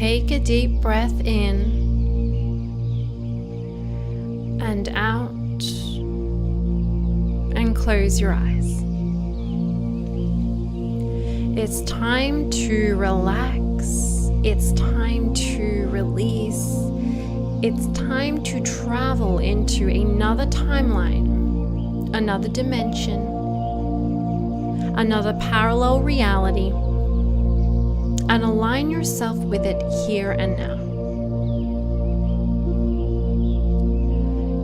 Take a deep breath in and out, and close your eyes. It's time to relax. It's time to release. It's time to travel into another timeline, another dimension, another parallel reality, and align yourself with it here and now.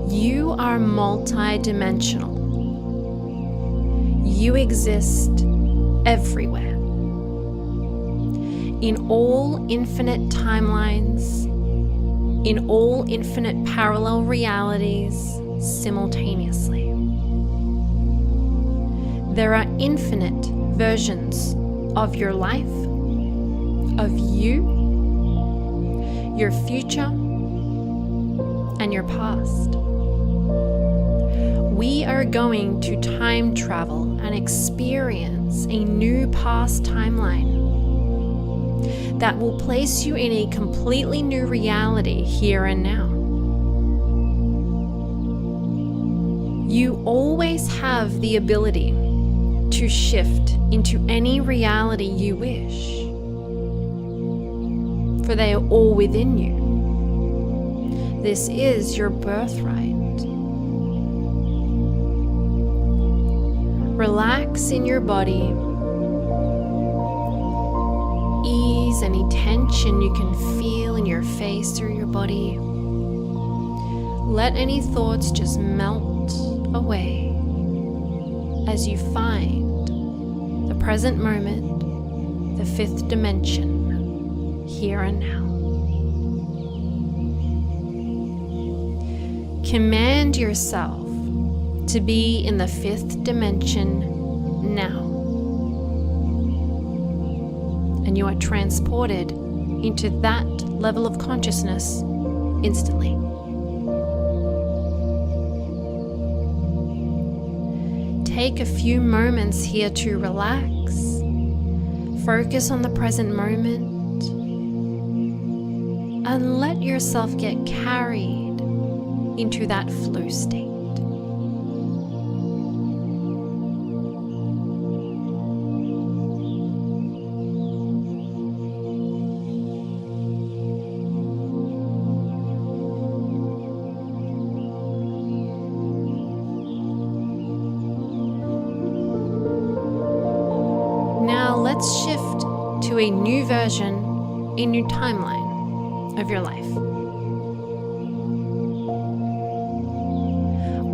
You are multi-dimensional. You exist everywhere. In all infinite timelines, in all infinite parallel realities simultaneously. There are infinite versions of your life, of you, your future, and your past. We are going to time travel and experience a new past timeline that will place you in a completely new reality here and now. You always have the ability to shift into any reality you wish, for they are all within you. This is your birthright. Relax in your body. Ease any tension you can feel in your face or your body. Let any thoughts just melt away as you find the present moment, the fifth dimension, here and now. Command yourself to be in the fifth dimension now. And you are transported into that level of consciousness instantly. Take a few moments here to relax, focus on the present moment, and let yourself get carried into that flow state. Now let's shift to a new version, a new timeline of your life.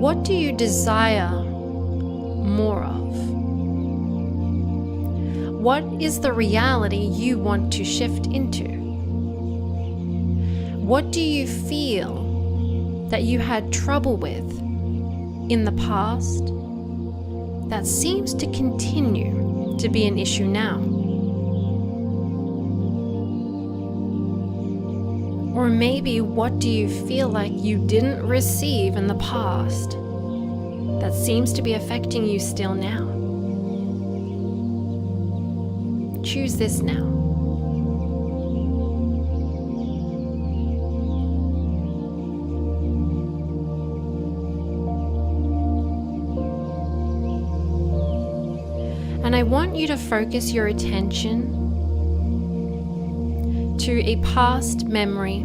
What do you desire more of? What is the reality you want to shift into? What do you feel that you had trouble with in the past that seems to continue to be an issue now? Or maybe what do you feel like you didn't receive in the past that seems to be affecting you still now? Choose this now. And I want you to focus your attention to a past memory,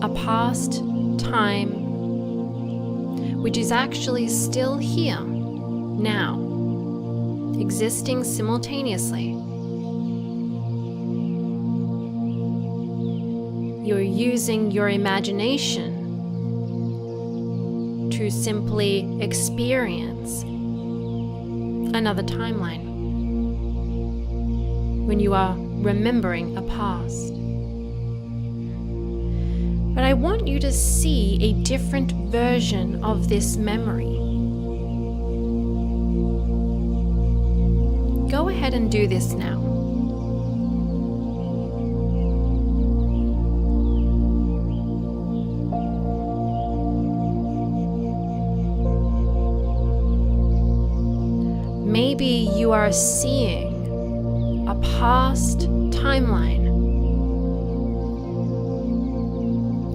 a past time, which is actually still here, now, existing simultaneously. You're using your imagination to simply experience another timeline when you are remembering a past. But I want you to see a different version of this memory. Go ahead and do this now. Maybe you are seeing a past timeline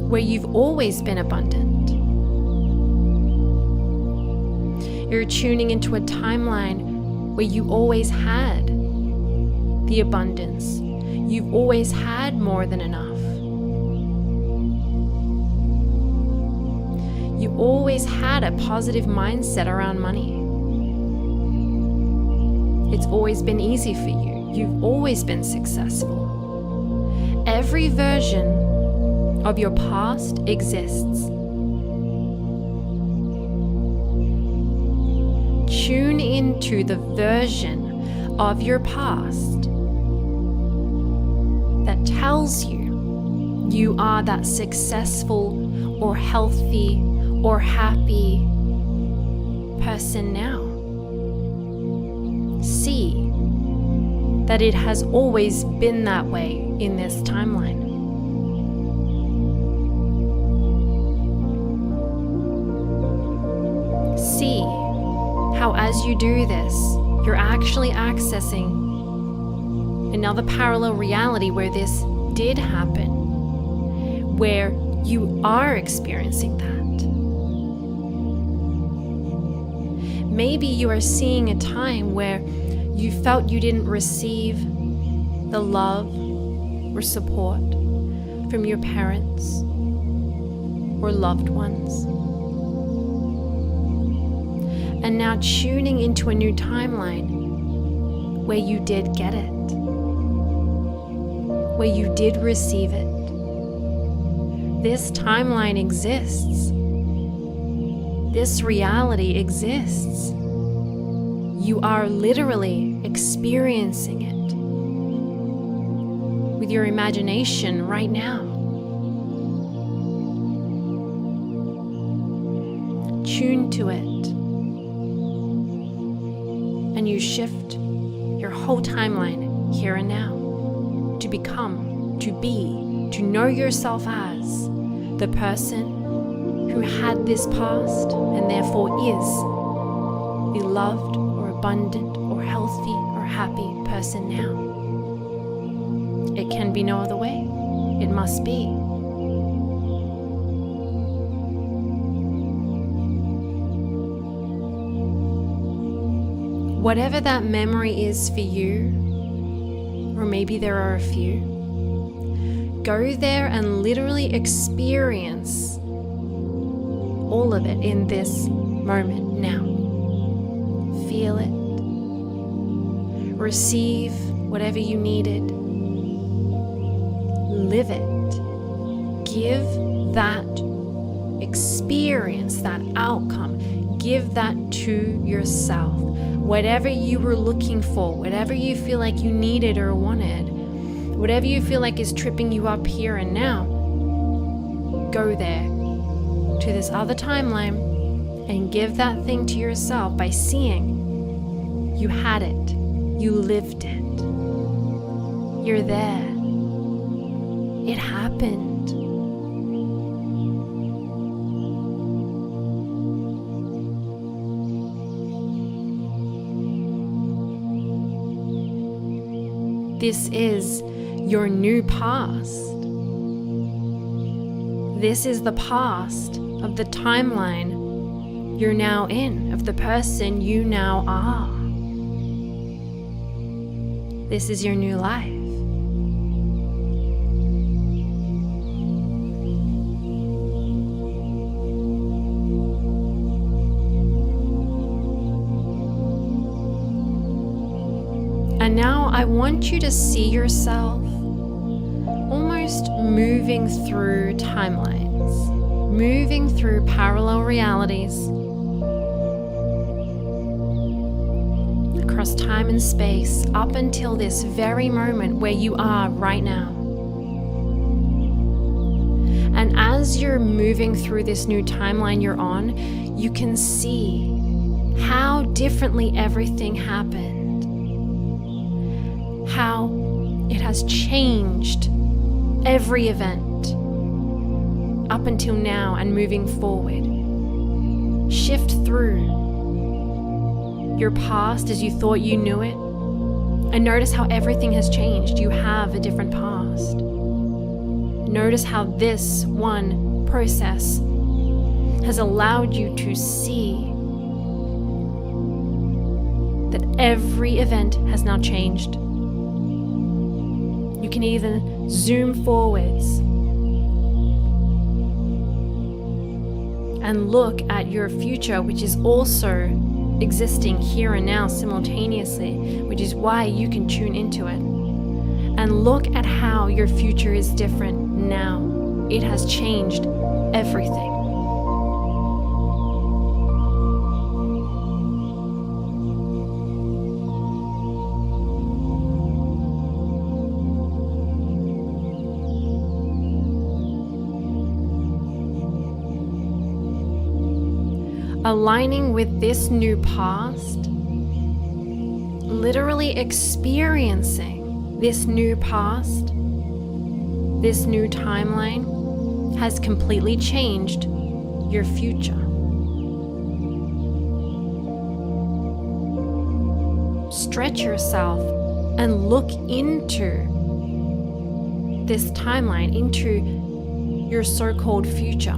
where you've always been abundant. You're tuning into a timeline where you always had the abundance. You've always had more than enough. You always had a positive mindset around money. It's always been easy for you. You've always been successful. Every version of your past exists. Tune into the version of your past that tells you you are that successful or healthy or happy person now. See that it has always been that way in this timeline. See how as you do this, you're actually accessing another parallel reality where this did happen, where you are experiencing that. Maybe you are seeing a time where you felt you didn't receive the love or support from your parents or loved ones. And now tuning into a new timeline where you did get it, where you did receive it. This timeline exists. This reality exists. You are literally experiencing it with your imagination right now. Tune to it, and you shift your whole timeline here and now to become, to be, to know yourself as the person who had this past and therefore is the loved or abundant or healthy or happy person now. It can be no other way. It must be. Whatever that memory is for you, or maybe there are a few, go there and literally experience all of it in this moment now. Feel it. Receive whatever you needed. Live it. Give that experience, that outcome, give that to yourself. Whatever you were looking for, whatever you feel like you needed or wanted, whatever you feel like is tripping you up here and now, go there to this other timeline and give that thing to yourself by seeing you had it, you lived it, you're there, it happened. This is your new past. This is the past of the timeline you're now in, of the person you now are. This is your new life. And now I want you to see yourself almost moving through timelines, moving through parallel realities, across time and space, up until this very moment where you are right now. And as you're moving through this new timeline you're on, you can see how differently everything happened. How it has changed every event up until now and moving forward. Shift through your past as you thought you knew it, and notice how everything has changed. You have a different past. Notice how this one process has allowed you to see that every event has now changed. You can even zoom forwards and look at your future, which is also existing here and now simultaneously, which is why you can tune into it. And look at how your future is different now. It has changed everything. Aligning with this new past, literally experiencing this new past, this new timeline has completely changed your future. Stretch yourself and look into this timeline, into your so-called future.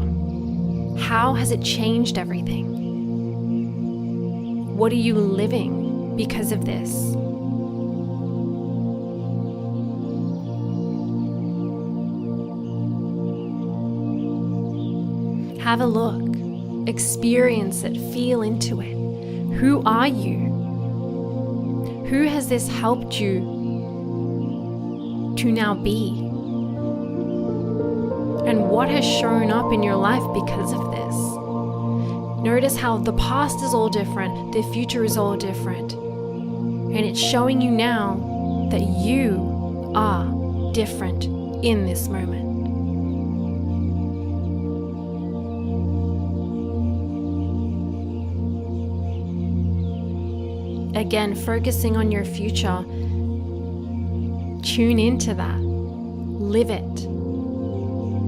How has it changed everything? What are you living because of this? Have a look, experience it, feel into it. Who are you? Who has this helped you to now be? And what has shown up in your life because of this? Notice how the past is all different, the future is all different. And it's showing you now that you are different in this moment. Again, focusing on your future, tune into that, live it,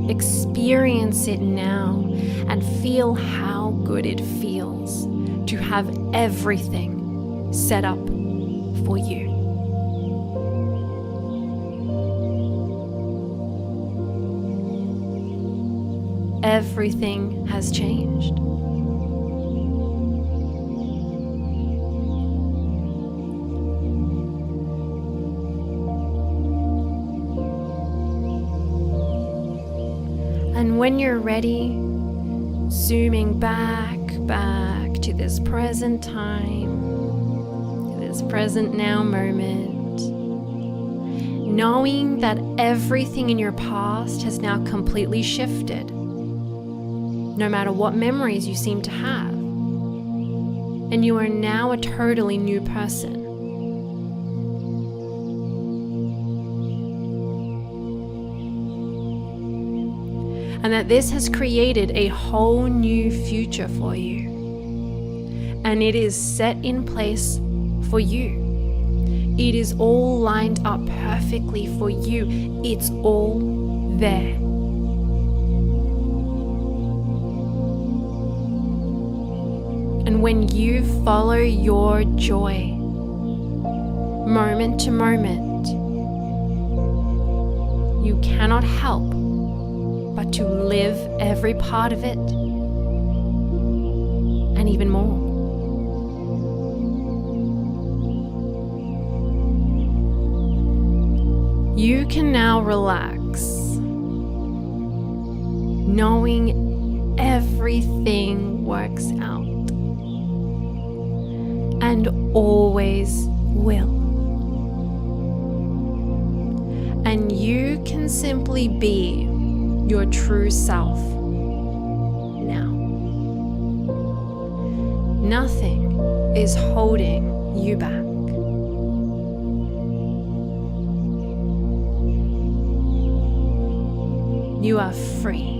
experience it now, and feel how good it feels to have everything set up for you. Everything has changed. And when you're ready, zooming back to this present time, this present now moment, knowing that everything in your past has now completely shifted, no matter what memories you seem to have, and you are now a totally new person. And that this has created a whole new future for you. And it is set in place for you. It is all lined up perfectly for you. It's all there. And when you follow your joy, moment to moment, you cannot help but to live every part of it, and even more. You can now relax, knowing everything works out, and always will. And you can simply be your true self now. Nothing is holding you back. You are free.